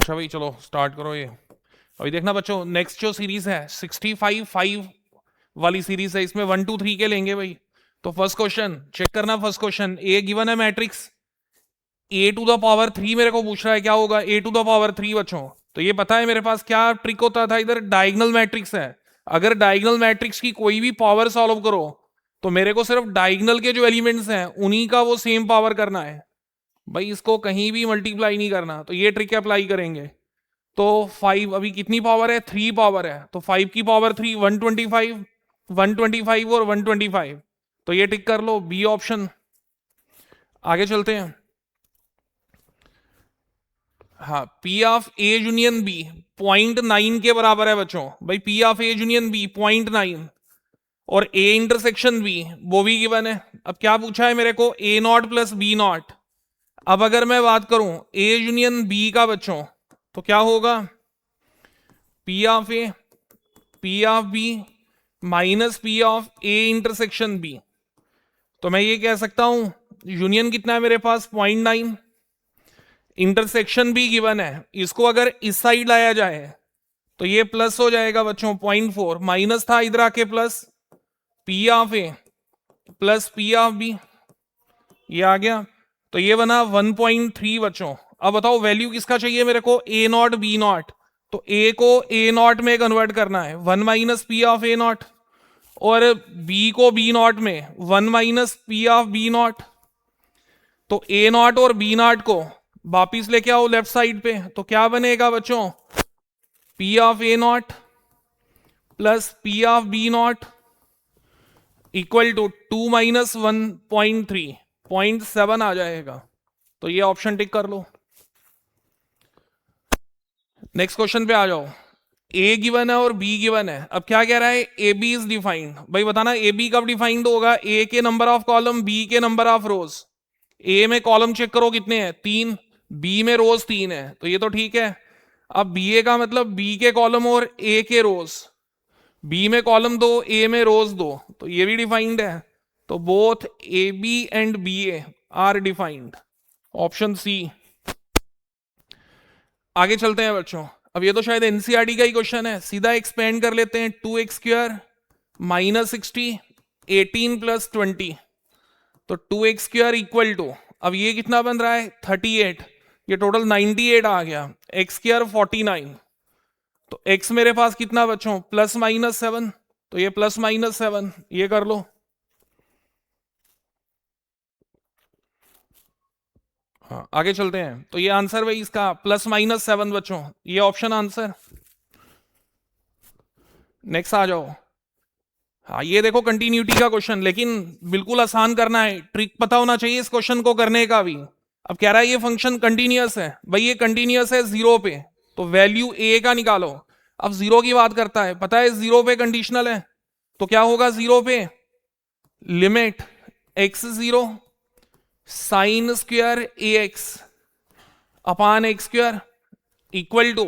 अच्छा भाई चलो स्टार्ट करो ये। अभी देखना बच्चों, नेक्स्ट जो सीरीज है 65 वाली सीरीज है, इसमें 1 2 3 के लेंगे भाई। तो फर्स्ट क्वेश्चन चेक करना। फर्स्ट क्वेश्चन, ए गिवन है matrix A to the power 3, मेरे को पूछ रहा है क्या होगा ए टू द पावर 3 बच्चों। तो ये पता है मेरे पास क्या ट्रिक होता था, इधर डायगोनल मैट्रिक्स है। अगर डायगोनल मैट्रिक्स की कोई भी पावर सॉल्व करो तो मेरे को सिर्फ डायगोनल के जो एलिमेंट्स हैं उन्हीं का वो सेम पावर करना है भाई, इसको कहीं भी मल्टीप्लाई नहीं करना। तो ये ट्रिक अप्लाई करेंगे। तो 5 अभी कितनी पावर है, 3 पावर है, तो 5 की पावर 3 125, 125 और 125। तो ये टिक कर लो, बी ऑप्शन। आगे चलते हैं। हाँ, P of A union B 0.9 के बराबर है बच्चों भाई। P of A union B 0.9 और ए इंटरसेक्शन बी वो भी गिवन है। अब क्या पूछा है मेरे को, ए नॉट प्लस बी नॉट। अब अगर मैं बात करूं ए यूनियन बी का बच्चों, तो क्या होगा, P of A P of B minus P of A intersection B. तो मैं ये कह सकता हूं यूनियन कितना है मेरे पास 0.9, इंटरसेक्शन भी गिवन है। इसको अगर इस साइड लाया जाए तो ये प्लस हो जाएगा बच्चों 0.4, माइनस था इधर आके plus, P of A plus P of B ये आ गया। तो ये बना 1.3 बच्चों। अब बताओ वैल्यू किसका चाहिए मेरे को, ए नॉट बी नॉट। तो ए को ए नॉट में कन्वर्ट करना है, 1 minus P of A not, और बी को बी नॉट में 1 minus P of B not. तो ए नॉट और बी नॉट को वापिस लेके आओ लेफ्ट साइड पे, तो क्या बनेगा बच्चों, P of A not plus P of B not equal to 2 minus 1.3, 0.7 आ जाएगा। तो ये ऑप्शन टिक कर लो। नेक्स्ट क्वेश्चन पे आ जाओ। ए गिवन है और बी गिवन है। अब क्या कह रहा है, ए बी इज डिफाइंड। भाई बताना ए बी कब डिफाइंड होगा, ए के नंबर ऑफ कॉलम बी के नंबर ऑफ रोज। ए में कॉलम चेक करो कितने हैं, 3, बी में रोज 3 है, तो ये तो ठीक है। अब बी ए का मतलब बी के कॉलम और ए के रोज, बी में कॉलम 2 ए में रोज 2, तो ये भी डिफाइंड है। तो both A B and B A are defined, option C. आगे चलते हैं बच्चों। अब ये तो शायद एनसीईआरटी का ही क्वेश्चन है, सीधा एक्सपेंड कर लेते हैं। 2x स्क्वायर माइनस 60 18 प्लस 20, तो 2x स्क्वायर इक्वल टू, अब ये कितना बन रहा है 38, ये टोटल 98 आ गया, x स्क्वायर 49। तो x मेरे पास कितना बच्चों, प्लस माइनस 7, तो ये प्लस माइनस 7 ये कर लो। हाँ आगे चलते हैं। तो ये आंसर भाई इसका प्लस माइनस 7 बच्चों, ये ऑप्शन आंसर। नेक्स्ट आ जाओ। हाँ ये देखो कंटिन्यूटी का क्वेश्चन, लेकिन बिल्कुल आसान करना है, ट्रिक पता होना चाहिए इस क्वेश्चन को करने का भी। अब कह रहा है ये फंक्शन कंटिन्यूअस है, भाई ये कंटिन्यूअस है 0 पे, तो वैल्यू ए का निकालो। अब 0 की बात करता है, पता है 0 पे कंडीशनल है, तो क्या होगा 0 पे, limit x 0 sine square A x upon x square equal to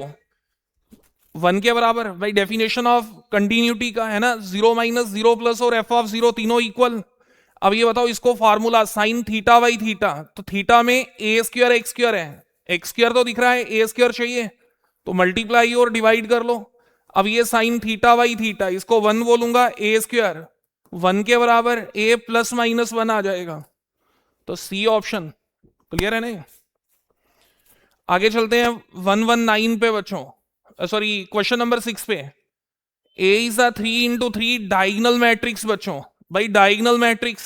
1 के बराबर। भाई डेफिनेशन ऑफ कंटिन्यूटी का है ना, 0 माइनस 0 प्लस और एफ ऑफ 0 तीनों इक्वल। अब ये बताओ इसको formula sine theta by theta, तो थीटा में ए स्क्वायर एक्स स्क्वायर है, एक्स स्क्वायर तो दिख रहा है, ए स्क्वायर चाहिए, तो मल्टीप्लाई और डिवाइड कर लो। अब ये साइन थीटा बाई थीटा, इसको 1 बोलूंगा, ए स्क्वायर 1 के बराबर ए प्लस माइनस 1 आ जाएगा। तो सी ऑप्शन क्लियर है नहीं। आगे चलते हैं 119 पे बच्चों, सॉरी क्वेश्चन नंबर 6 पे। A is a 3 into 3 diagonal matrix बच्चों। भाई डायगोनल मैट्रिक्स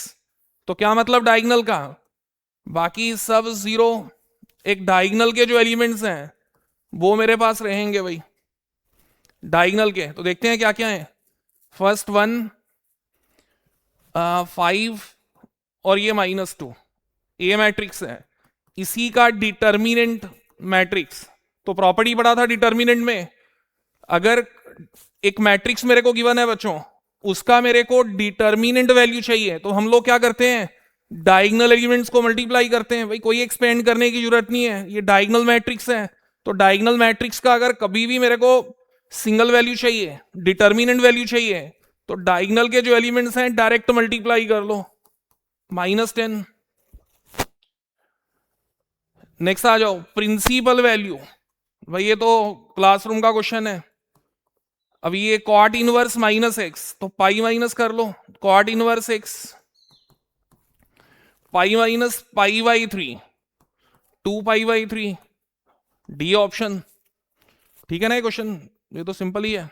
तो क्या मतलब डायगोनल का, बाकी सब 0, एक डायगोनल के जो एलिमेंट्स हैं वो मेरे पास रहेंगे भाई डायगोनल के। तो देखते हैं क्या क्या है। फर्स्ट 1 5 और ये -2 ए मैट्रिक्स है, इसी का डिटर्मिनेंट मैट्रिक्स। तो प्रॉपर्टी पढ़ा था डिटर्मिनेंट में, अगर एक मैट्रिक्स मेरे को गिवन है बच्चों, उसका मेरे को डिटर्मिनेंट वैल्यू चाहिए, तो हम लोग क्या करते हैं, डायगोनल एलिमेंट्स को मल्टीप्लाई करते हैं। भाई कोई एक्सपेंड करने की जरूरत नहीं है, ये डायगोनल मैट्रिक्स है। तो डायगोनल मैट्रिक्स का अगर कभी भी मेरे को सिंगल वैल्यू चाहिए, डिटर्मिनेंट वैल्यू चाहिए, तो डायगोनल के जो एलिमेंट्स हैं डायरेक्ट मल्टीप्लाई कर लो, -10। नेक्स्ट आ जाओ प्रिंसिपल वैल्यू, भाई ये तो क्लासरूम का क्वेश्चन है। अब ये कॉट इनवर्स माइनस एक्स, तो पाई माइनस कर लो, cot inverse x pi minus pi by 3, 2 pi by 3, D option. ठीक है ना ये क्वेश्चन, ये तो सिंपल ही है।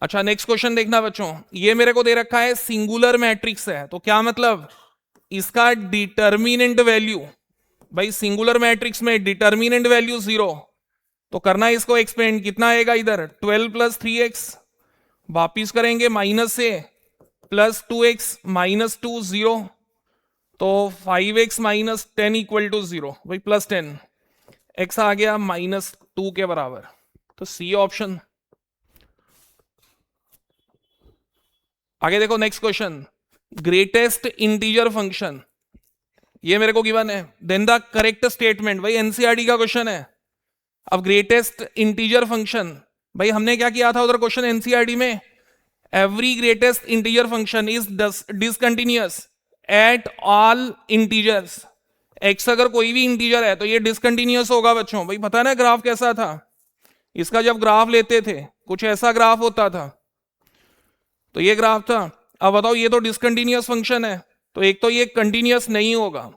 अच्छा नेक्स्ट क्वेश्चन देखना बच्चों, ये मेरे को दे रखा है सिंगुलर मैट्रिक्स है, तो क्या मतलब इसका डिटर्मिनेंट वैल्यू, भाई सिंगुलर मैट्रिक्स में डिटर्मिनेंट वैल्यू 0, तो करना है इसको एक्सपेंड, कितना आएगा इधर 12 + 3x, वापिस करेंगे माइनस से प्लस 2x माइनस 2 0, तो 5x माइनस 10 = 0, भाई +10, x आ गया -2 के बराबर, तो सी ऑप्शन। आगे देखो next question, greatest integer function, ये मेरे को गिवन है, देन द करेक्ट स्टेटमेंट, भाई एनसीईआरटी का क्वेश्चन है। अब ग्रेटेस्ट इंटीजर फंक्शन, भाई हमने क्या किया था उधर क्वेश्चन एनसीईआरटी में, every greatest integer function is discontinuous at all integers, x अगर कोई भी इंटीजर है तो ये डिसकंटिन्यूअस होगा बच्चों। भाई पता है ना ग्राफ कैसा था इसका, जब ग्राफ लेते थे कुछ ऐसा ग्राफ होता था, तो ये ग्राफ था। अब बताओ ये तो डिसकंटिन्यूअस फंक्शन है, तो एक तो ये कंटिन्यूअस नहीं होगा।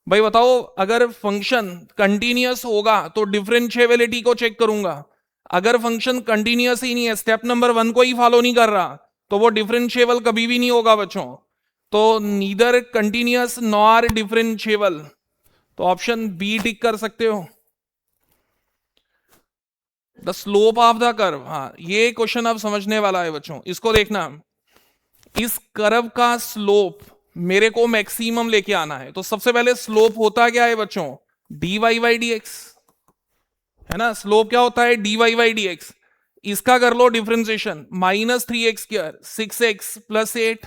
भाई बताओ अगर फंक्शन कंटिन्यूअस होगा तो डिफरेंशिएबिलिटी को चेक करूंगा, अगर फंक्शन कंटिन्यूअस ही नहीं है, स्टेप नंबर 1 को ही फॉलो नहीं कर रहा, तो वो डिफरेंशिएबल कभी भी नहीं होगा बच्चों। तो नीदर कंटिन्यूअस नॉर डिफरेंशिएबल, तो ऑप्शन बी टिक कर सकते हो। The slope of the curve, हाँ ये क्वेश्चन अब समझने वाला है बच्चों, इसको देखना, इस कर्व का स्लोप मेरे को मैक्सिमम लेके आना है, तो सबसे पहले स्लोप होता क्या है बच्चों, dy/dx, है ना, स्लोप क्या होता है dy/dx, इसका कर लो डिफरेंशिएशन, -3x², 6x + 8।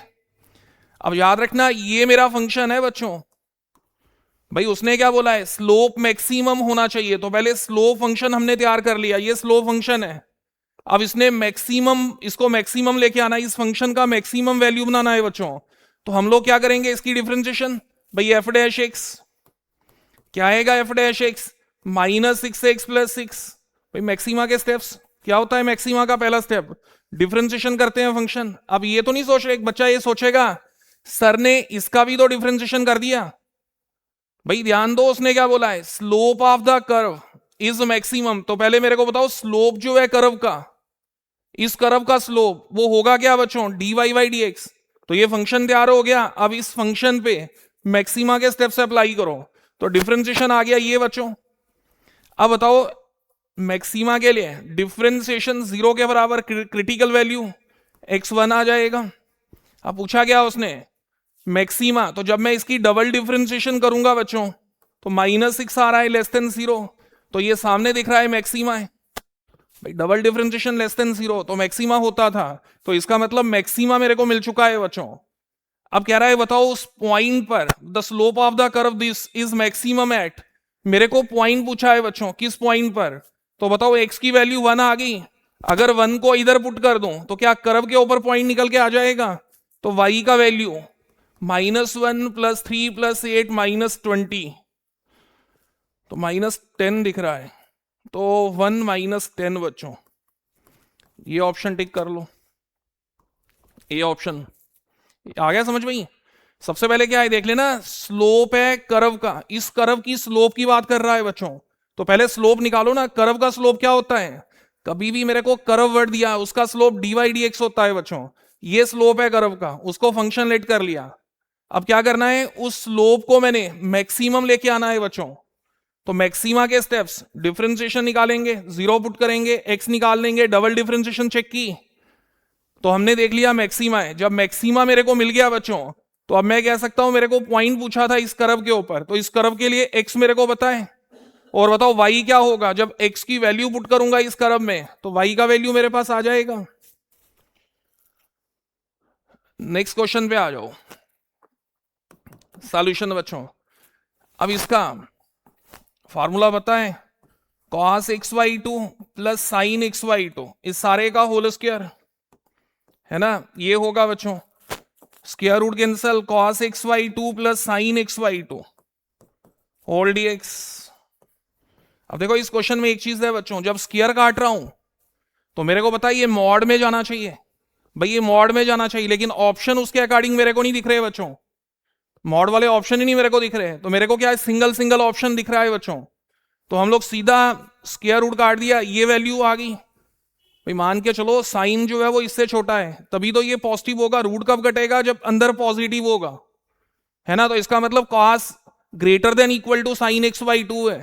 अब याद रखना ये मेरा फंक्शन है बच्चों, भाई उसने क्या बोला है स्लोप मैक्सिमम होना चाहिए, तो पहले स्लोप फंक्शन हमने तैयार कर लिया, ये स्लोप फंक्शन है। अब इसने मैक्सिमम, इसको मैक्सिमम लेके आना है, इस फंक्शन का मैक्सिमम वैल्यू बनाना है बच्चों, तो हम लोग क्या करेंगे इसकी डिफरेंशिएशन, भाई f'(x) क्या आएगा f'(x) -6x + 6, भाई मैक्सिमा के स्टेप्स क्या होता है, मैक्सिमा का पहला स्टेप डिफरेंशिएशन करते हैं फंक्शन। अब ये तो नहीं सोच रहे एक बच्चा ये सोचेगा सर ने इसका भी तो डिफरेंशिएशन कर दिया, भाई ध्यान दो उसने क्या बोला है slope of the curve is maximum, तो पहले मेरे को बताओ स्लोप जो है कर्व का, इस कर्व का स्लोप वो होगा क्या बच्चों dy/dx, तो ये फंक्शन तैयार हो गया। अब इस फंक्शन पे मैक्सिमा के स्टेप्स अप्लाई करो, तो डिफरेंशिएशन आ गया ये बच्चों। अब बताओ मैक्सिमा के लिए डिफरेंशिएशन 0 के बराबर, क्रिटिकल वैल्यू x1 आ जाएगा। अब पूछा गया उसने मैक्सिमा, तो जब मैं इसकी डबल डिफरेंशिएशन करूंगा बच्चों, तो -6 आ रहा है <0, तो ये सामने दिख रहा है मैक्सिमा है, भाई डबल डिफरेंशिएशन <0 तो मैक्सिमा होता था, तो इसका मतलब मैक्सिमा मेरे को मिल चुका है बच्चों। अब कह रहा है बताओ उस पॉइंट पर the slope of the curve this is maximum at, मेरे को पॉइंट पूछा है बच्चों किस पॉइंट पर, तो बताओ x की वैल्यू 1 आ गई, अगर 1 को इधर पुट कर दूं तो क्या कर्व के ऊपर पॉइंट निकल के आ जाएगा, तो y का वैल्यू -1 + 3 + 8 -20, तो -10 दिख रहा है, तो 1 -10 बच्चों, ये ऑप्शन टिक कर लो, ये ऑप्शन आ गया समझ में। सबसे पहले क्या है देख लेना, स्लोप है कर्व का, इस कर्व की स्लोप की बात कर रहा है बच्चों, तो पहले स्लोप निकालो ना, कर्व का स्लोप क्या होता है, कभी भी मेरे को कर्व वर्ड दिया उसका स्लोप dy/dx होता है बच्चों, ये स्लोप है कर्व का, उसको फंक्शन लेट कर लिया। अब क्या करना है उस स्लोप को मैंने मैक्सिमम लेके आना है बच्चों, तो मैक्सिमा के स्टेप्स डिफरेंशिएशन निकालेंगे, 0 पुट करेंगे, x निकाल लेंगे, डबल डिफरेंशिएशन चेक की, तो हमने देख लिया मैक्सिमा है। जब मैक्सिमा मेरे को मिल गया बच्चों, तो अब मैं कह सकता हूं मेरे को पॉइंट पूछा था इस कर्व के ऊपर, तो इस कर्व के लिए x मेरे को पता है, और बताओ y क्या होगा, जब x की वैल्यू पुट करूंगा इस कर्व में तो y का वैल्यू मेरे पास आ जाएगा। नेक्स्ट क्वेश्चन पे आ जाओ, सॉल्यूशन बच्चों। अब इसका फार्मूला बताएं, cos xy2 + sin xy2, इस सारे का होल स्क्वायर है ना, ये होगा बच्चों, square root cancel, cos xy2 + sin xy2 whole dx। अब देखो इस क्वेश्चन में एक चीज है बच्चों, जब स्क्वायर काट रहा हूं तो मेरे को पता है ये मॉड में जाना चाहिए, भाई ये मॉड में जाना चाहिए, लेकिन ऑप्शन उसके अकॉर्डिंग मेरे को नहीं दिख रहे बच्चों, मॉड वाले ऑप्शन ही नहीं मेरे को दिख रहे, तो मेरे को क्या है, सिंगल सिंगल ऑप्शन दिख रहा है बच्चों। तो हम लोग सीधा स्क्वायर रूट काट दिया, ये वैल्यू आ गई। भाई मान के चलो साइन जो है वो इससे छोटा है, तभी तो ये पॉजिटिव होगा। रूट कब घटेगा, जब अंदर पॉजिटिव होगा, है ना। तो इसका मतलब cos greater than equal to sine x by two है।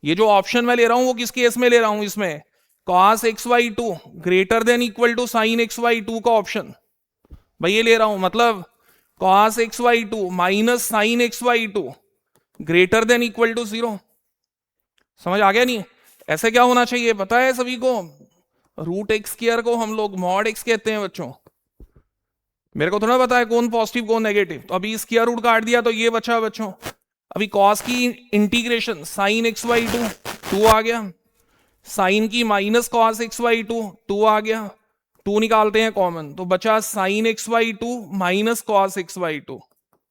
ये जो ऑप्शन मैं ले रहा हूं वो किस केस में ले रहा हूं, इसमें cos x by two greater than equal to sine x by two का ऑप्शन भाई ये ले रहा हूं। मतलब cos x by two minus sine x by two greater than equal to zero. समझ आ गया नहीं? ऐसे क्या होना चाहिए पता है सभी को, रूट एक्स स्क्वायर को हम लोग मॉड एक्स कहते हैं बच्चों। मेरे को थोड़ा पता है कौन पॉजिटिव कौन नेगेटिव, तो अभी स्क्वायर रूट काट दिया तो ये बचा बच्चों। अभी कॉस की integration sine x by two, two आ गया, साइन की minus cos x by two, two आ गया, टू निकालते हैं कॉमन तो बचा sine x by two minus cos x by two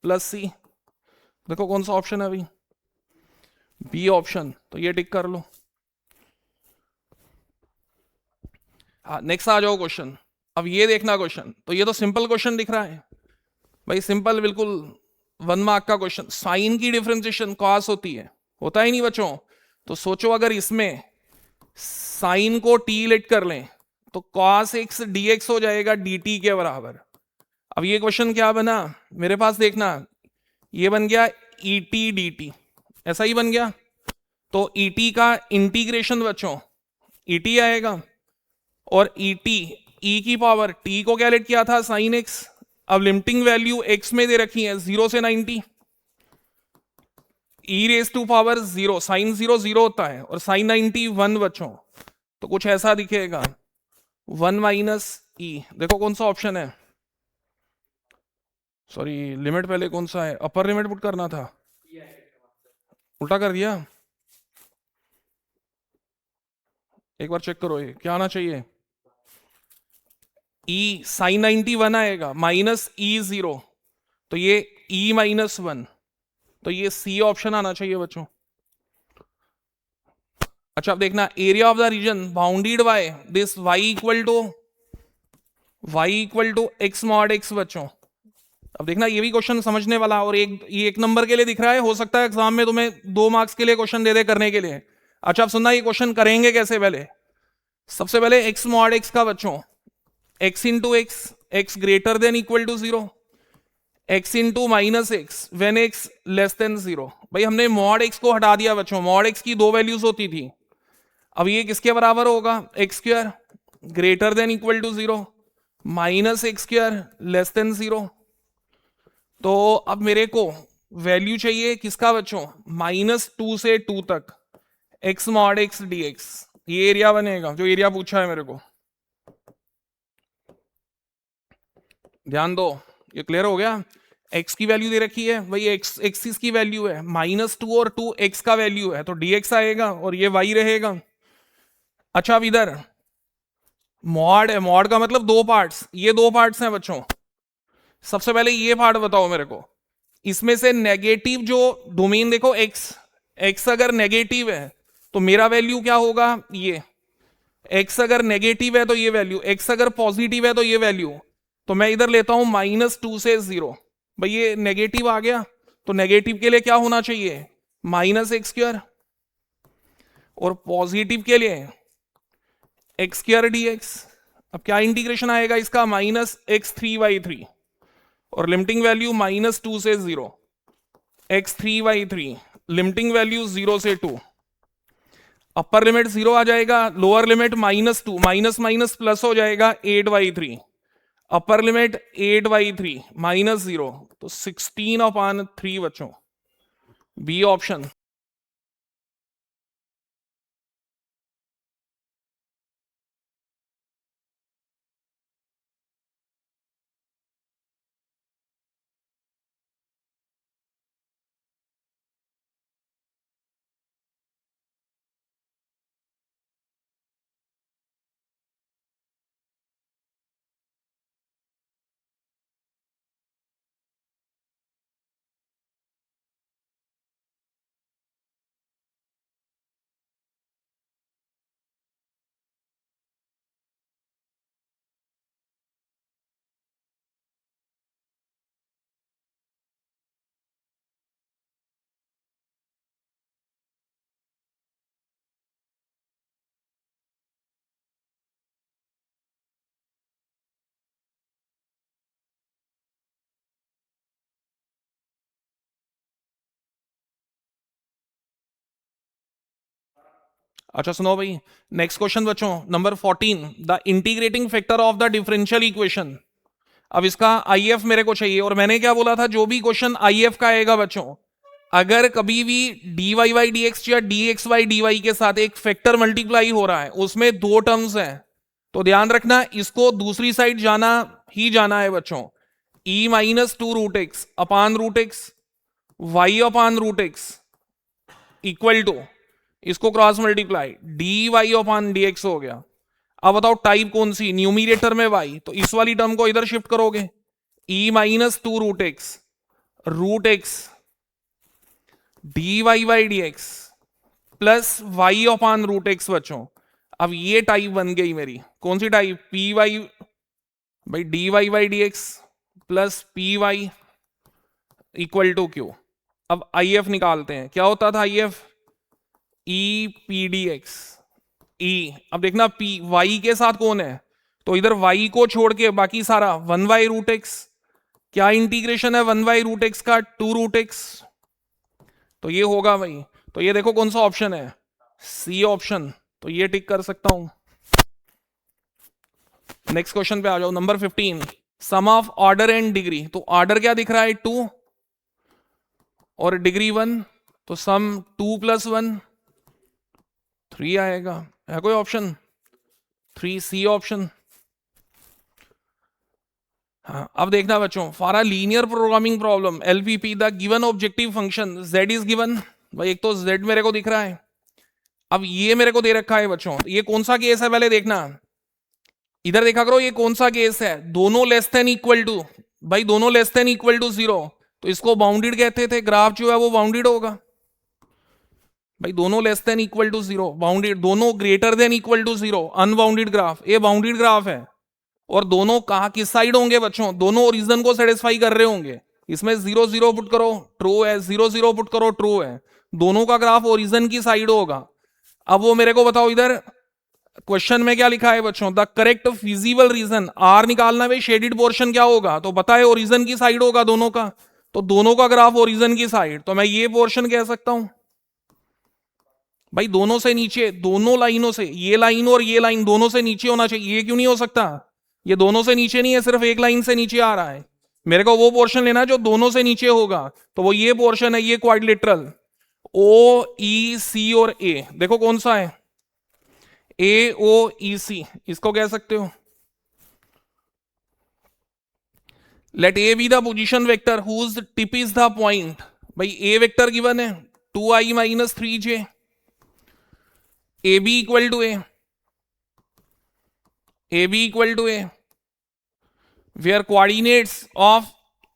plus C. देखो कौन सा ऑप्शन है अभी, बी ऑप्शन, तो ये टिक कर लो। हाँ नेक्स्ट आ जाओ क्वेश्चन। अब ये देखना क्वेश्चन, तो ये तो सिंपल क्वेश्चन दिख रहा है भाई, सिंपल बिल्कुल 1 मार्क का क्वेश्चन। साइन की डिफरेंशिएशन कॉस होती है, होता ही नहीं बच्चों। तो सोचो अगर इसमें साइन को टी लेट कर लें तो कॉस एक्स डी एक्स हो जाएगा डी टी के बराबर। अब ये क्वेश्चन क्या बना मेरे पास, देखना ये बन गया ई टी डी टी, ऐसा ही बन गया। तो ई टी का इंटीग्रेशन बच्चों ई टी आएगा, और ई टी ई की पावर टी को क्या लेट किया था साइन एक्स। अब लिमिटिंग वैल्यू एक्स में दे रखी है 0 से 90, ई रेस टू पावर 0, साइन 0 0 होता है और साइन 90 1 बच्चों। तो कुछ ऐसा दिखेगा 1 माइनस ई। देखो कौन सा ऑप्शन है, सॉरी लिमिट पहले कौन सा है, अपर लिमिट पुट करना था, उल्टा कर दिया। एक बार चेक करो ये क्या आना चाहिए, ई साइन 90 1 आएगा माइनस ई 0, तो ये ई माइनस 1, तो ये सी ऑप्शन आना चाहिए बच्चों। अच्छा अब देखना area of the region bounded by this y equal to x mod x बच्चों। अब देखना ये भी क्वेश्चन समझने वाला, और ये 1 नंबर के लिए दिख रहा है, हो सकता है एग्जाम में तुम्हें 2 मार्क्स के लिए क्वेश्चन दे दे करने के लिए। अच्छा अब सुनना ये क्वेश्चन करेंगे कैसे, पहले सबसे पहले एक्स मॉड एक्स का बच्चों x into x greater than equal to 0, x into minus x when x less than 0। भाई हमने मॉड एक्स को हटा दिया बच्चों, मॉड एक्स की 2 वैल्यूज होती थी। अब ये किसके बराबर होगा, x square greater than equal to 0 minus x square less than 0। तो अब मेरे को वैल्यू चाहिए किसका बच्चों, -2 से 2 तक x mod x D x. ये एरिया बनेगा जो एरिया पूछा है मेरे को, ध्यान दो। ये क्लियर हो गया, एक्स की वैल्यू दे रखी है, वही एक्स एक्सिस की वैल्यू है, -2 और 2 एक्स का वैल्यू है, तो dx आएगा और ये y रहेगा। अच्छा अब इधर मॉड है, मॉड का मतलब 2 पार्ट्स, ये 2 पार्ट्स हैं बच्चों। सबसे पहले ये पार्ट बताओ मेरे को, इसमें से नेगेटिव जो डोमेन देखो एक्स, एक्स अगर नेगेटिव है तो मेरा वैल्यू क्या होगा, ये एक्स अगर नेगेटिव है तो ये वैल्यू, एक्स अगर पॉजिटिव है तो ये वैल्यू। तो मैं इधर लेता हूं -2 से 0, भाई ये नेगेटिव आ गया, तो नेगेटिव के लिए क्या होना चाहिए, माइनस एक्स स्क्वायर, और पॉजिटिव के लिए एक्स स्क्वायर डी एक्स। अब क्या इंटीग्रेशन आएगा इसका, -x3/3, और लिमिटिंग वैल्यू -2 से 0, x3/3, लिमिटिंग वैल्यू 0 से 2, अपर लिमिट 0 आ जाएगा, lower limit -2, minus minus plus हो जाएगा 8/3, अपर लिमिट 8/3 -0, तो 16/3 बच्चों, बी ऑप्शन। अच्छा सुनो भाई, नेक्स्ट क्वेश्चन बच्चों number 14, the integrating factor of the differential equation. अब इसका आईएफ मेरे को चाहिए, और मैंने क्या बोला था, जो भी क्वेश्चन आईएफ का आएगा बच्चों, अगर कभी भी d y by d x या d x by d y के साथ एक फैक्टर मल्टीप्लाई हो रहा है, उसमें दो टर्म्स हैं, तो ध्यान रखना इसको दूसरी साइड जाना ही जाना है बच्चों। E minus two root x upon root x y upon root x equal to, इसको cross multiply d y upon d x हो गया। अब बताओ टाइप कौन सी, न्यूमिनेटर में वाई, तो इस वाली टर्म को इधर शिफ्ट करोगे, e minus two root x d y by d x plus y upon root x बच्चों। अब ये टाइप बन गई मेरी, कौन सी type, P y by d y by d x plus P y equal to Q. अब I F निकालते हैं, क्या होता था I F, e P d x e. अब देखना पी वाई के साथ कौन है, तो इधर वाई को छोड़ के बाकी सारा वन बाई रूट एक्स। क्या इंटीग्रेशन है वन बाई रूट एक्स का, टू रूट एक्स, तो ये होगा भाई। तो ये देखो कौन सा ऑप्शन है, सी ऑप्शन, तो ये टिक कर सकता हूं। नेक्स्ट क्वेश्चन पे आ जाओ, number 15, sum of order and degree. तो ऑर्डर क्या दिख रहा है 2 और डिग्री 1, तो सम 2 + 1 3 आएगा। है कोई ऑप्शन 3, सी ऑप्शन। हाँ, अब देखना बच्चों, for a linear programming problem LPP the given objective function z is given. भाई एक तो z मेरे को दिख रहा है, अब ये मेरे को दे रखा है बच्चों, ये कौन सा केस है पहले देखना, इधर देखा करो ये कौन सा केस है, दोनों लेस देन इक्वल टू। भाई दोनों लेस देन इक्वल टू 0, तो इसको बाउंडेड कहते थे, ग्राफ जो है वो बाउंडेड होगा। भाई दोनों less than equal to 0 bounded, दोनों greater than equal to 0 unbounded graph, ये बाउंडेड ग्राफ है। और दोनों कहा किस साइड होंगे बच्चों, दोनों ओरिजिन को सेटिस्फाई कर रहे होंगे। इसमें 0 0 पुट करो ट्रू है, 0 0 पुट करो ट्रू है, दोनों का ग्राफ ओरिजिन की साइड होगा। अब वो मेरे को बताओ इधर क्वेश्चन में क्या लिखा है बच्चों, the correct feasible region, R निकालना भाई, शेडेड पोर्शन क्या होगा, तो बताए ओरिजिन की साइड होगा दोनों का, तो दोनों का ग्राफ ओरिजिन की साइड, तो मैं ये पोर्शन कह सकता हूं। भाई दोनों से नीचे, दोनों लाइनों से, ये लाइन और ये लाइन दोनों से नीचे होना चाहिए, ये क्यों नहीं हो सकता, ये दोनों से नीचे नहीं है, सिर्फ एक लाइन से नीचे आ रहा है। मेरे को वो पोर्शन लेना है जो दोनों से नीचे होगा, तो वो ये पोर्शन है, ये क्वाड्रिलेटरल ओ ई सी और ए, देखो कौन सा है, ए ओ ई सी, इसको कह सकते हो। Let A be the position vector whose tip is the point. भाई ए वेक्टर गिवन है 2i - 3j, A B equal to A where coordinates of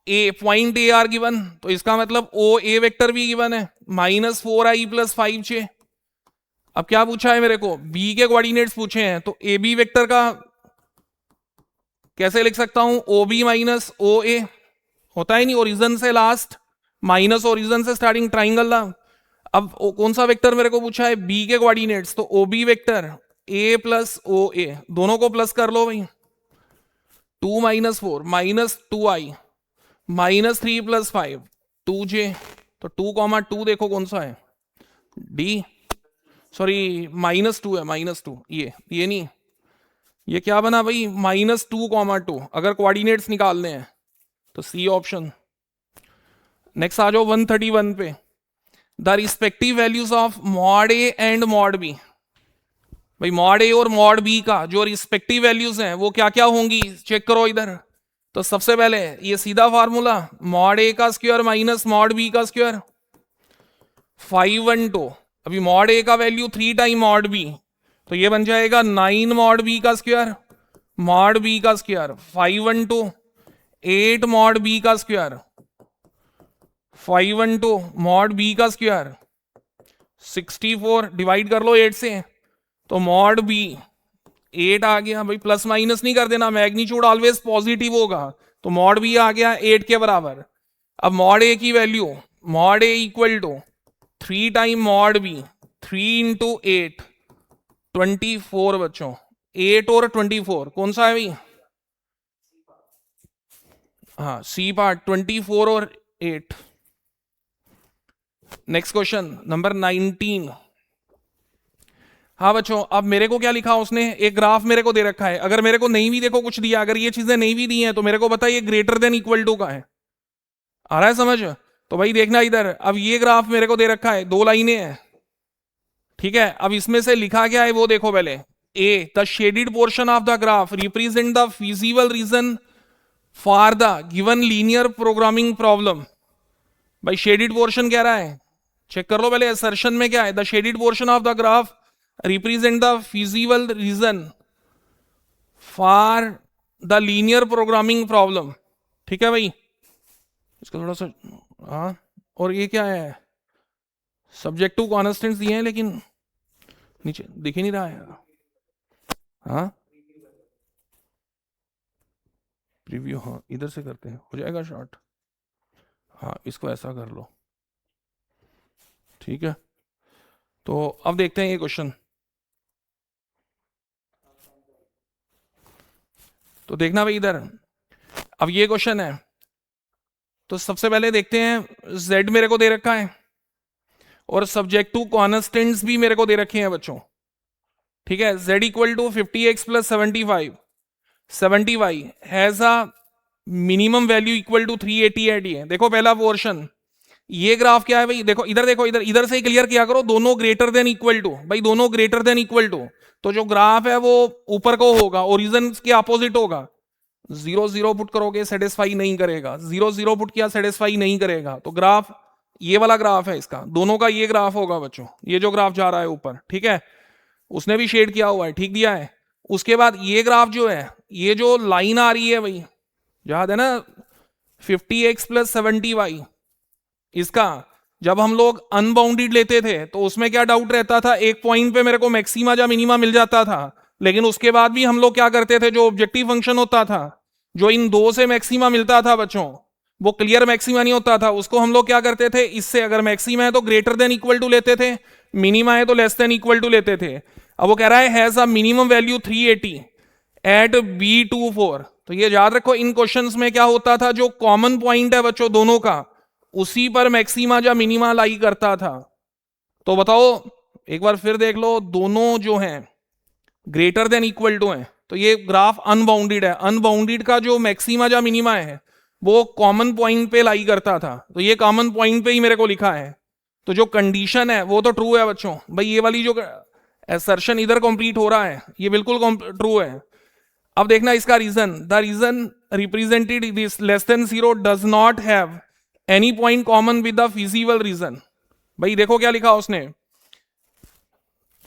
a point A are given, तो इसका मतलब ओ ए वेक्टर भी गिवन है -4i + 5j। अब क्या पूछा है मेरे को, बी के कोऑर्डिनेट्स पूछे हैं, तो ए बी वेक्टर का कैसे लिख सकता हूं, ओ बी माइनस ओ ए, होता है नहीं, ओरिजिन से लास्ट माइनस ओरिजिन से स्टार्टिंग ट्राइंगल था। अब कौन सा वेक्टर मेरे को पूछा है, बी के कोऑर्डिनेट्स, तो O B vector A plus O A, दोनों को प्लस कर लो भाई, 2 - 4 -2i -3 + 5 2j, तो 2, 2 देखो कौन सा है, डी, सॉरी -2 है, -2, ये नहीं, ये क्या बना भाई, -2, 2, अगर कोऑर्डिनेट्स निकालने हैं तो सी ऑप्शन। नेक्स्ट आ जाओ 131 पे, the respective values of mod a and mod b. भाई मॉड ए और मॉड बी का जो रिस्पेक्टिव वैल्यूज हैं वो क्या क्या होंगी, चेक करो इधर। तो सबसे पहले ये सीधा फार्मूला, मॉड ए का स्क्वायर माइनस मॉड बी का स्क्वायर, 512। अभी मॉड ए का वैल्यू 3 टाइम मॉड बी, तो ये बन जाएगा 9 मॉड बी का स्क्वायर, मॉड बी का स्क्वायर 512, 8 मॉड बी का स्क्वायर, 512 मॉड बी का स्क्वायर 64, डिवाइड कर लो 8 से, तो मॉड बी 8 आ गया। भाई प्लस माइनस नहीं कर देना, मैग्नीट्यूड ऑलवेज पॉजिटिव होगा, तो मॉड बी आ गया 8 के बराबर। अब मॉड ए की value, mod a equal to 3 time mod b, 3 × 8 24 बच्चों, 8 और 24 कौन सा है भाई, हाँ सी पार्ट 24 और 8। नेक्स्ट क्वेश्चन नंबर 19, हाँ बच्चों, अब मेरे को क्या लिखा उसने, एक ग्राफ मेरे को दे रखा है, अगर मेरे को नहीं भी देखो कुछ दिया, अगर ये चीजें नहीं भी दी हैं तो मेरे को पता है ये ग्रेटर देन इक्वल टू का है। आ रहा है समझ? तो भाई देखना इधर, अब ये ग्राफ मेरे को दे रखा है, दो लाइनें हैं, ठीक है। अब इसमें से लिखा क्या है वो देखो पहले। A, the shaded portion of the graph represent the feasible region for the given linear programming problem. भाई शेडेड पोर्शन कह रहा है, चेक कर लो पहले असर्शन में क्या है, the shaded portion of the graph represent the feasible region for the linear programming problem. ठीक है भाई, इसका थोड़ा सा, हाँ। और ये क्या है, सब्जेक्टिव कॉन्स्टेंट्स दिए हैं लेकिन नीचे दिख ही नहीं रहा है। हाँ प्रीव्यू, हाँ इधर से करते हैं, हो जाएगा शॉर्ट। हाँ इसको ऐसा कर लो, ठीक है। तो अब देखते हैं ये क्वेश्चन। तो देखना भाई इधर, अब ये क्वेश्चन है, तो सबसे पहले देखते हैं z मेरे को दे रखा है और सब्जेक्टिव कॉन्स्टेंट्स भी मेरे को दे रखे हैं बच्चों, ठीक है। z equal to 50x plus 70y has a minimum value equal to 380 at ये। देखो पहला पोर्शन, ये ग्राफ क्या है भाई, देखो इधर, देखो इधर, इधर से क्लियर किया करो, दोनों ग्रेटर देन इक्वल टू, भाई दोनों ग्रेटर देन इक्वल टू, तो जो ग्राफ है वो ऊपर को होगा, ओरिजिन के अपोजिट होगा। 0 0 पुट करोगे सेटिस्फाई नहीं करेगा, 0 0 पुट किया सेटिस्फाई नहीं करेगा, तो ग्राफ ये वाला ग्राफ है इसका, दोनों का ये ग्राफ होगा बच्चों, ये जो ग्राफ जा रहा है ऊपर, ठीक है। उसने भी शेड किया हुआ है, ठीक दिया है। उसके बाद ये ग्राफ जो है, ये जो लाइन आ रही है भाई, याद है ना 50x प्लस 70y, इसका जब हम लोग अनबाउंडेड लेते थे तो उसमें क्या डाउट रहता था, एक पॉइंट पे मेरे को मैक्सिमा या मिनिमा मिल जाता था, लेकिन उसके बाद भी हम लोग क्या करते थे, जो ऑब्जेक्टिव फंक्शन होता था, जो इन दो से मैक्सिमा मिलता था बच्चों, वो क्लियर मैक्सिमा नहीं होता था, उसको हम लोग क्या करते थे, इससे अगर मैक्सिमा है तो ग्रेटर देन इक्वल टू लेते थे, मिनिमा है तो लेस देन इक्वल टू लेते थे। अब वो कह रहा है has a minimum value 380 at B24। तो ये याद रखो, इन क्वेश्चंस में क्या होता था, जो कॉमन पॉइंट है बच्चों दोनों का, उसी पर मैक्सिमा या मिनिमा लाई करता था। तो बताओ एक बार फिर देख लो, दोनों जो हैं ग्रेटर देन इक्वल टू हैं, तो ये ग्राफ अनबाउंडेड है, अनबाउंडेड का जो मैक्सिमा या मिनिमा है वो कॉमन पॉइंट पे लाई करता था, तो ये कॉमन पॉइंट पे ही मेरे को लिखा है, तो जो कंडीशन है वो तो ट्रू है बच्चों। भाई ये वाली जो असर्शन इधर कंप्लीट हो रहा है ये बिल्कुल ट्रू है। अब देखना इसका region, the region represented this less than 0 does not have any point common with the feasible region. भाई देखो क्या लिखा उसने,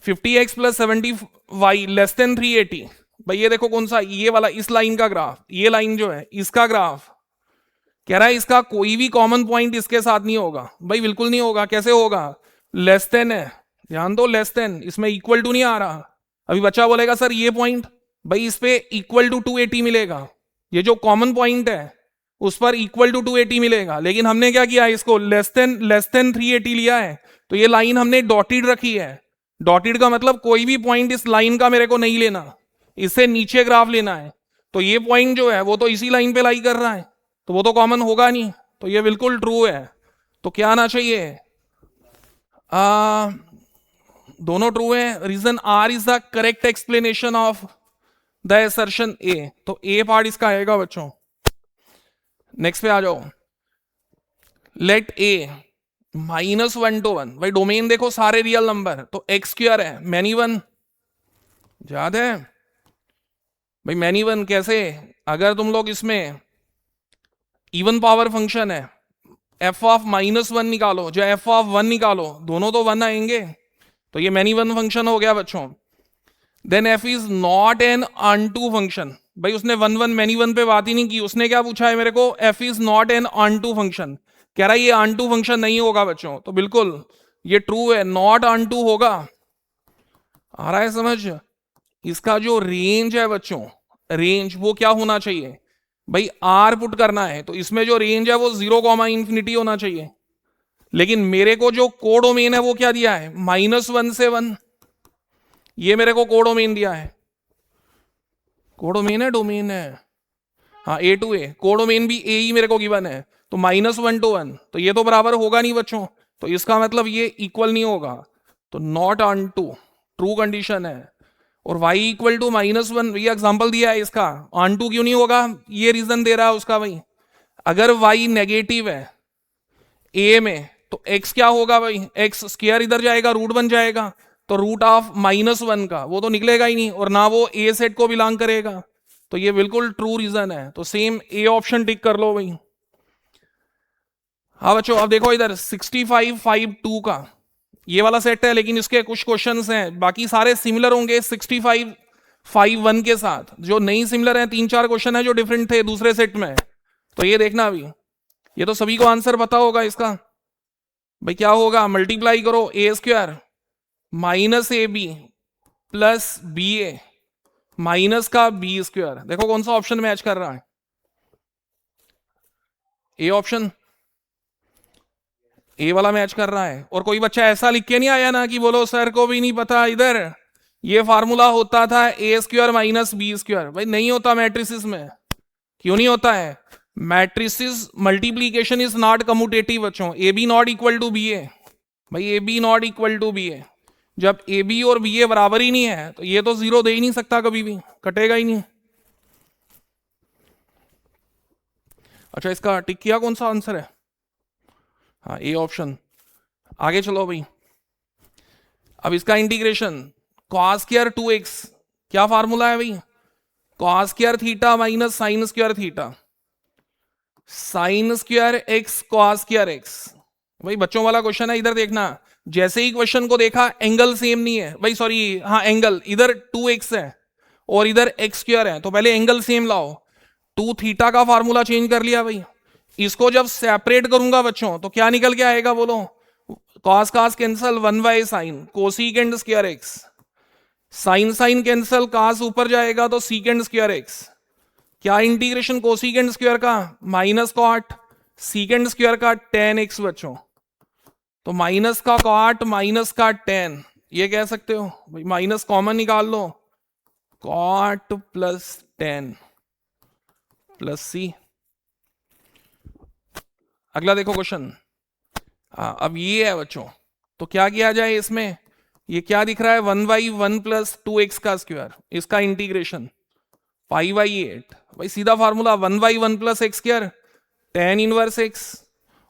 50x plus 70y less than 380। भाई ये देखो कौन सा, ये वाला, इस लाइन का ग्राफ, ये लाइन जो है इसका ग्राफ कह रहा है इसका कोई भी कॉमन पॉइंट इसके साथ नहीं होगा। भाई बिल्कुल नहीं होगा, कैसे होगा, लेस देन है, ध्यान दो लेस देन, इसमें इक्वल टू नहीं आ रहा। अभी बच्चा बोलेगा सर ये पॉइंट, भाई इस पे इक्वल टू 280 मिलेगा, ये जो कॉमन पॉइंट है उस पर इक्वल टू 280 मिलेगा, लेकिन हमने क्या किया, इसको लेस देन 380 लिया है, तो ये लाइन हमने डॉटेड रखी है। डॉटेड का मतलब कोई भी पॉइंट इस लाइन का मेरे को नहीं लेना, इससे नीचे ग्राफ लेना है। तो ये पॉइंट जो है वो तो इसी लाइन पे लाई कर रहा है, तो वो तो कॉमन होगा नहीं, तो ये बिल्कुल ट्रू है। तो क्या आना चाहिए, दोनों ट्रू है। Reason R is the correct explanation of the assertion A, तो ए पार्ट इसका आएगा बच्चों। नेक्स्ट पे आ जाओ, लेट ए -1 to 1। भाई डोमेन देखो सारे रियल नंबर, तो एक्स स्क्वायर है, मैनी वन, याद है भाई मैनी वन कैसे, अगर तुम लोग इसमें इवन पावर फंक्शन है, एफ ऑफ -1 निकालो जो एफ ऑफ 1 निकालो, दोनों तो 1 आएंगे, तो ये मैनी वन फंक्शन हो गया बच्चों। Then f is not an onto function. भाई उसने 1 1 मैनी वन पे बात ही नहीं की, उसने क्या पूछा है मेरे को, F is not an onto function, कह रहा है ये अनटू फंक्शन नहीं होगा बच्चों, तो बिल्कुल ये ट्रू है, नॉट अनटू होगा। आ रहा है समझ? इसका जो रेंज है बच्चों, रेंज वो क्या होना चाहिए, भाई आर पुट करना है, तो इसमें जो रेंज है वो 0, होना चाहिए, लेकिन मेरे को जो कोडोमेन है वो क्या दिया है, -1 से 1, ये मेरे को कोडोमेन दिया है, कोडोमेन है डोमेन है, हाँ A to A, कोडोमेन भी A ही मेरे को गिवन है, तो -1 to 1, तो ये तो बराबर होगा नहीं बच्चों, तो इसका मतलब ये इक्वल नहीं होगा, तो not onto, true condition है। और y इक्वल टू -1, ये एग्जाम्पल दिया है इसका, ऑन टू क्यों नहीं होगा, ये रीजन दे रहा है उसका भाई। अगर y नेगेटिव है a में तो x क्या होगा भाई, x स्क्वायर इधर जाएगा, रूट बन जाएगा, तो रूट ऑफ -1 का वो तो निकलेगा ही नहीं, और ना वो a सेट को बिलोंग करेगा, तो ये बिल्कुल ट्रू रीजन है। तो सेम ए ऑप्शन टिक कर लो भाई। हाँ बच्चों, अब देखो इधर 65 5 2 का ये वाला सेट है, लेकिन इसके कुछ क्वेश्चंस हैं, बाकी सारे सिमिलर होंगे 65 5 1 के साथ। जो नहीं सिमिलर है, 3-4 क्वेश्चन है जो डिफरेंट थे दूसरे सेट में, तो ये देखना अभी। ये तो सभी को आंसर पता होगा इसका भाई। क्या होगा, मल्टीप्लाई करो A square minus A B plus B A minus का बी स्क्वायर। देखो कौन सा ऑप्शन मैच कर रहा है, ए ऑप्शन, ए वाला मैच कर रहा है। और कोई बच्चा ऐसा लिख के नहीं आया ना कि बोलो सर को भी नहीं पता, इधर ये फार्मूला होता था A square minus B square. भाई नहीं होता मैट्रिसेस में। क्यों नहीं होता है, matrices multiplication is not commutative बच्चों। A B not equal to B A, भाई A B not equal to B A. जब ए बी और बी ए बराबर ही नहीं है तो ये तो जीरो दे ही नहीं सकता, कभी भी कटेगा ही नहीं। अच्छा, इसका टिक किया, कौन सा आंसर है, हाँ ए ऑप्शन। आगे चलो भाई, अब इसका इंटीग्रेशन कॉस स्क्वायर 2x, क्या फार्मूला है भाई, cos square theta minus sine square theta, sine square x cos square x. भाई बच्चों वाला क्वेश्चन है, इधर देखना। जैसे ही क्वेश्चन को देखा, एंगल सेम नहीं है भाई, सॉरी हाँ एंगल, इधर 2x है और इधर एक्स स्क्वायर है, तो पहले एंगल सेम लाओ। 2 थीटा का फार्मूला चेंज कर लिया भाई। इसको जब सेपरेट करूंगा बच्चों तो क्या निकल के आएगा बोलो, cos cos cancel 1 by sine cosecant square x, sine sine cancel, cos ऊपर जाएगा तो सीकेंड स्क्वायर एक्स। क्या इंटीग्रेशन कोसीकेंड स्क्वायर का माइनस कॉट सीकेंड स्क्वायर का tan x बच्चों, तो माइनस का कॉट माइनस का tan, ये कह सकते हो भाई, माइनस कॉमन निकाल लो, कॉट प्लस tan प्लस सी। अगला देखो क्वेश्चन, हाँ अब ये है बच्चों, तो क्या किया जाए इसमें, ये क्या दिख रहा है 1/1 प्लस 2x का स्क्वायर, इसका इंटीग्रेशन 5/8। भाई सीधा formula 1/1 plus x square tan inverse x,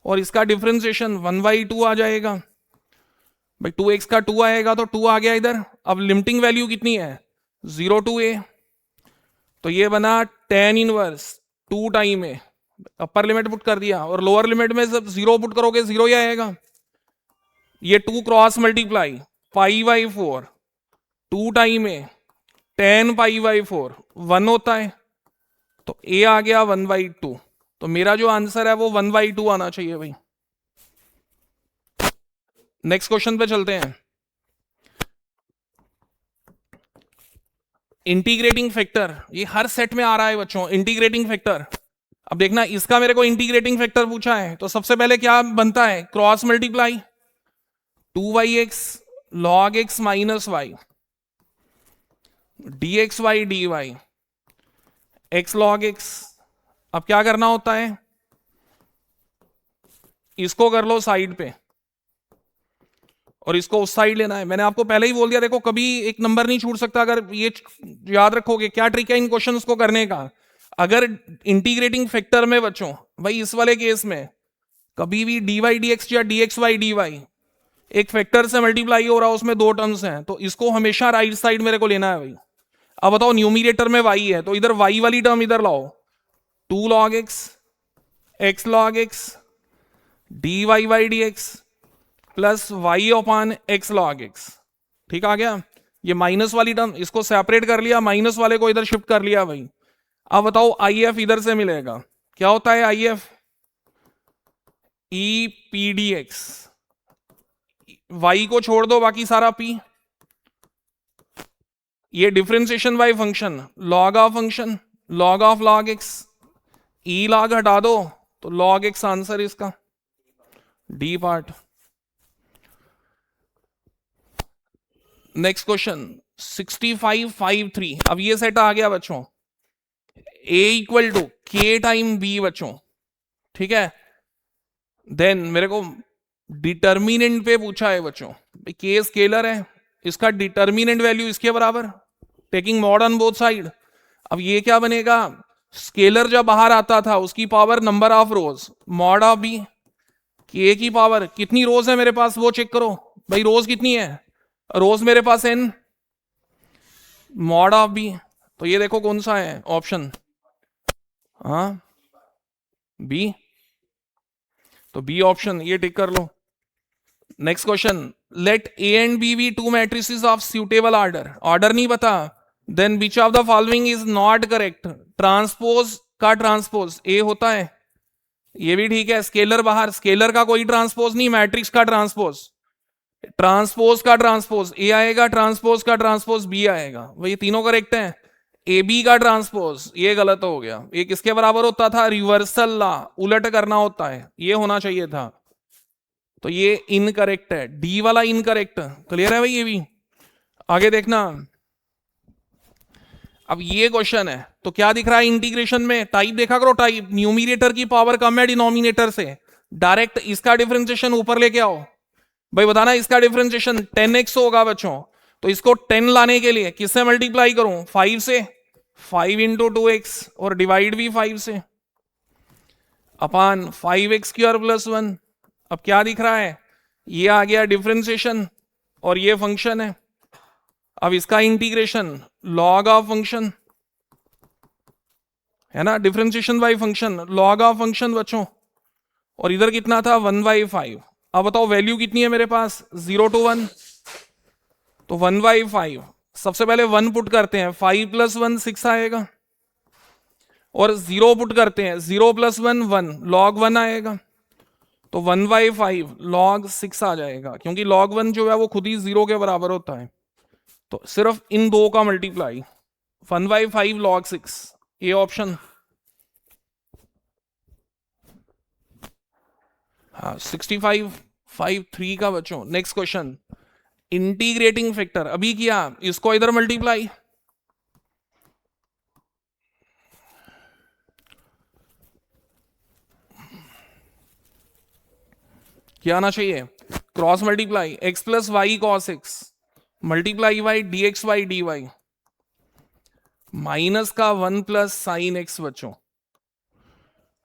और इसका डिफरेंशिएशन 1/2 आ जाएगा भाई, 2x का 2 आएगा तो 2 आ गया इधर। अब लिमिटिंग वैल्यू कितनी है 0 to a, तो ये बना tan इनवर्स 2 टाइम ए, अपर लिमिट पुट कर दिया, और लोअर लिमिट में जब 0 पुट करोगे 0 ही आएगा। ये 2 क्रॉस मल्टीप्लाई π/4 2 टाइम ए tan π/4 1 होता है, तो a आ गया 1/2। तो मेरा जो आंसर है वो 1/2 आना चाहिए भाई। नेक्स्ट क्वेश्चन पे चलते हैं। इंटीग्रेटिंग फैक्टर, ये हर सेट में आ रहा है बच्चों, इंटीग्रेटिंग फैक्टर। अब देखना, इसका मेरे को इंटीग्रेटिंग फैक्टर पूछा है, तो सबसे पहले क्या बनता है, cross multiply 2x log x minus y dxy dy x log x। अब क्या करना होता है, इसको कर लो साइड पे और इसको उस साइड लेना है। मैंने आपको पहले ही बोल दिया, देखो कभी एक नंबर नहीं छूट सकता अगर ये याद रखोगे। क्या ट्रिक है इन क्वेश्चंस को करने का, अगर इंटीग्रेटिंग फैक्टर में बच्चों, भाई इस वाले केस में कभी भी dy dx या dxy dy एक फैक्टर से मल्टीप्लाई हो रहा है, उसमें 2 टर्म्स हैं, तो इसको हमेशा राइट साइड मेरे को लेना है भाई। अब बताओ, न्यूमिनेटर में y है तो इधर y वाली टर्म इधर लाओ, 2 log x x log x dy by dx plus y upon x log x। ठीक आ गया, ये माइनस वाली टर्म इसको सेपरेट कर लिया, माइनस वाले को इधर शिफ्ट कर लिया भाई। अब बताओ if इधर से मिलेगा, क्या होता है if, e p dx, y को छोड़ दो बाकी सारा p, ये differentiation by function log of function log of log x, e log हटा दो तो log x आंसर इसका, डी पार्ट। Next question 65 5 3। अब ये सेट आ गया बच्चों, a equal to k time b बच्चों, ठीक है। देन मेरे को डिटर्मिनेंट पे पूछा है बच्चों, k स्केलर है, इसका डिटर्मिनेंट वैल्यू इसके बराबर, taking mod on both side. अब ये क्या बनेगा, स्केलर जब बाहर आता था उसकी power number of rows, mod of b, k की पावर कितनी रोज है मेरे पास वो चेक करो भाई, रोज कितनी है, रोज मेरे पास n, मॉड ऑफ बी। तो ये देखो कौन सा है ऑप्शन, हाँ बी, तो बी ऑप्शन ये टिक कर लो। Next question, let A and B be two matrices of suitable order, order नहीं बता, then which of the following is not correct, transpose का ट्रांसपोज ए होता है, ये भी ठीक है, स्केलर बाहर, स्केलर का कोई ट्रांसपोज नहीं, मैट्रिक्स का ट्रांसपोज, ट्रांसपोज का ट्रांसपोज ए आएगा, ट्रांसपोज का ट्रांसपोज बी आएगा, वही तीनों करेक्ट हैं। ए बी का ट्रांसपोज ये गलत हो गया, ये किसके बराबर होता था, रिवर्सल लॉ, उलट करना होता है, ये होना चाहिए था, तो ये इनकरेक्ट है, डी वाला इनकरेक्ट। क्लियर है भाई, ये भी आगे देखना। अब ये क्वेश्चन है तो क्या दिख रहा है इंटीग्रेशन में, टाइप देखा करो, टाइप न्यूमिनेटर की पावर कम है डिनोमिनेटर से, डायरेक्ट इसका डिफरेंशिएशन ऊपर लेके आओ भाई, बताना इसका डिफरेंशिएशन 10x होगा बच्चों, तो इसको 10 लाने के लिए किससे मल्टीप्लाई करूं, 5 से, 5 इंटू 2x और डिवाइड भी 5 से, अपान 5x² प्लस 1। अब क्या दिख रहा है, ये आ गया डिफरेंशिएशन और ये फंक्शन है, अब इसका इंटीग्रेशन लॉग ऑफ फंक्शन है ना, differentiation by function, log of function बच्चों, और इधर कितना था 1/5। अब बताओ वैल्यू कितनी है मेरे पास, 0 to 1, तो 1/5, सबसे पहले 1 पुट करते हैं, 5 + 1 6 आएगा, और 0 पुट करते हैं, 0 + 1 1, log 1 आएगा, तो 1/5 log 6 आ जाएगा, क्योंकि log 1 जो है वो खुद ही 0 के बराबर होता है, तो सिर्फ इन दो का मल्टीप्लाई, 1/5 log 6, ये ऑप्शन, हाँ 65/3 का बच्चों। नेक्स्ट क्वेश्चन, इंटीग्रेटिंग फैक्टर अभी किया, इसको इधर मल्टीप्लाई, क्या आना चाहिए, cross multiply, x + y cos x multiply y dx/y dy, minus का 1 + sin x बच्चों।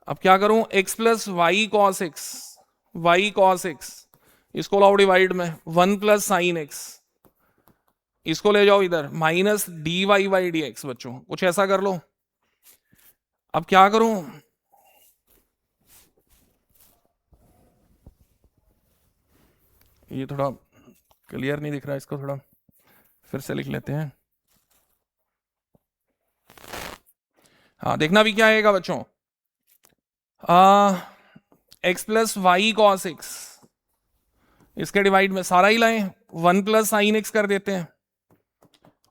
अब क्या करूं, x + y cos x, इसको लाओ डिवाइड में, 1 + sin x, इसको ले जाओ इधर, माइनस dy/dx बच्चों, कुछ ऐसा कर लो। अब क्या करूं, ये थोड़ा क्लियर नहीं दिख रहा, इसको थोड़ा फिर से लिख लेते हैं। हाँ देखना भी क्या आएगा बच्चों, x + y cos x, इसके डिवाइड में सारा ही लाएं, 1 + sin x कर देते हैं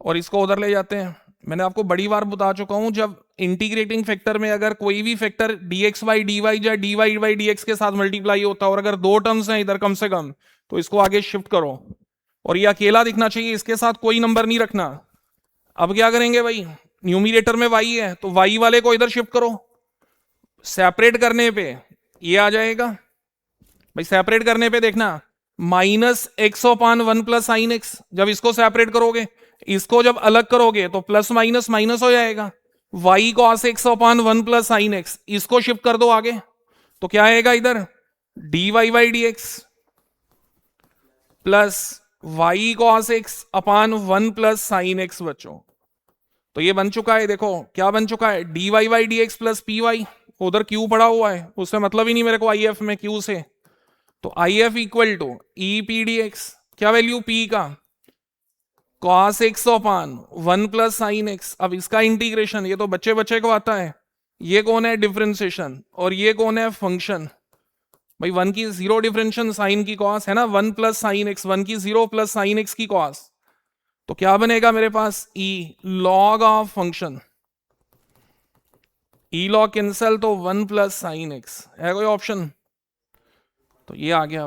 और इसको उधर ले जाते हैं। मैंने आपको बड़ी बार बता चुका हूं, जब इंटीग्रेटिंग फैक्टर में अगर कोई भी फैक्टर dx/dy या dy/dx के साथ मल्टीप्लाई होता है और अगर दो टर्म्स हैं इधर कम से कम, तो इसको आगे शिफ्ट करो, और ये अकेला दिखना चाहिए, इसके साथ कोई नंबर नहीं रखना। अब क्या करेंगे भाई, न्यूमिनेटर में y है तो y वाले को इधर शिफ्ट करो, सेपरेट करने पे ये आ जाएगा भाई, सेपरेट करने पे देखना -x/1 + sin x, जब इसको सेपरेट करोगे, इसको जब अलग करोगे तो प्लस माइनस माइनस हो जाएगा, y cos x/1 + sin x, इसको शिफ्ट कर दो आगे, तो क्या आएगा इधर dy/dx plus y cos x/1 + sin x बच्चों। तो ये बन चुका है, देखो क्या बन चुका है, dy/dx प्लस py, उधर q पड़ा हुआ है, उससे मतलब ही नहीं मेरे को if में q से, तो if equal to e p dx, क्या वैल्यू p का, cos x/1 + sin x। अब इसका इंटीग्रेशन, ये तो बच्चे बच्चे को आता है, ये कौन है डिफरेंशिएशन और ये कौन है फंक्शन, भाई 1 की 0 डिफरेंशिएशन साइन की cos है ना, 1 + sin x, 1 की 0 + sin x की cos, तो क्या बनेगा मेरे पास e log of function, E log cancel, तो 1 + sin x है कोई ऑप्शन, तो ये आ गया भाई।